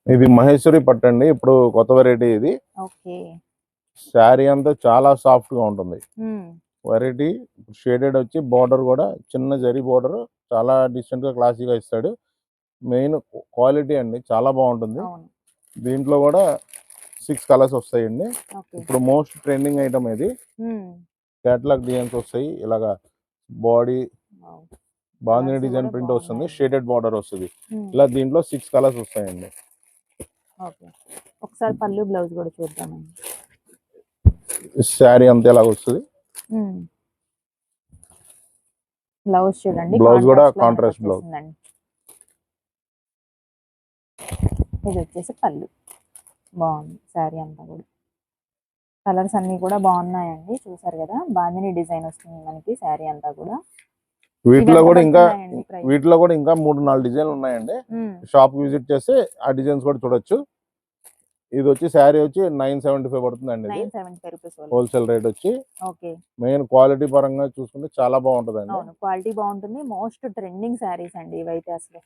ఇది మహేశ్వరి పట్టు అండి. ఇప్పుడు కొత్త వెరైటీ ఇది. ఓకే. శారీ అంతా చాలా సాఫ్ట్ గా ఉంటుంది. హ్మ్. వెరైటీ షేడెడ్ వచ్చి బార్డర్ కూడా చిన్న జరీ బార్డర్ చాలా డిసెంట్ గా క్లాసీగా ఇస్తాడు. మెయిన్ క్వాలిటీ అండి చాలా బాగుంటుంది. అవును. దీంట్లో కూడా 6 కలర్స్ వస్తాయండి. ఓకే. ఇప్పుడు మోస్ట్ ట్రెండింగ్ ఐటమ్ ఇది. హ్మ్. క్యాటలాగ్ డిజైన్స్ వస్తాయి. ఇలాగా body wow! Bandhani colours design కూడా ప్రింట్ వస్తుంది. బాగున్నాయండి. షేడెడ్ బార్డర్ వస్తుంది. హ్మ్. ఇలా దీంట్లో 6 కలర్స్ వస్తాయండి. ఓకే. ఒకసారి పళ్ళు, బ్లౌజ్ కూడా చూద్దామండి. శారీ అంతా ఇలాగ వస్తుంది. హ్మ్. బ్లౌజ్ చూడండి బ్లౌజ్ కూడా కాంట్రాస్ట్ లో మనకు కాంట్రాస్ట్ బ్లౌజ్. వచ్చేసిందండి. ఇది వచ్చేసి పళ్ళు. బాగుంది శారీ అంతా కూడా. కలర్స్ అన్ని కూడా బాగున్నాయండి. చూసారు కదా, బాందిని డిజైన్ వస్తుంది మనకి శారీ అంతా కూడా. వీటిలో కూడా ఇంకా ప్రైస్? వీటిలో కూడా ఇంకా 3-4 డిజైన్లు ఉన్నాయండి. షాప్ విజిట్ చేస్తే ఆ డిజైన్స్ కూడా చూడొచ్చు. ఇది వచ్చి శారీ వచ్చి 975 పడుతుందండి. ఇది 975 రూపీస్ హోల్సేల్ రేట్ వచ్చి. ఓకే. మెయిన్ క్వాలిటీ పరంగా చూసుకుంటే చాలా బాగుంటుందండి. అవును, క్వాలిటీ బాగుంటుంది. మోస్ట్ ట్రెండింగ్ శారీస్ అండి ఇవైతే అసలు.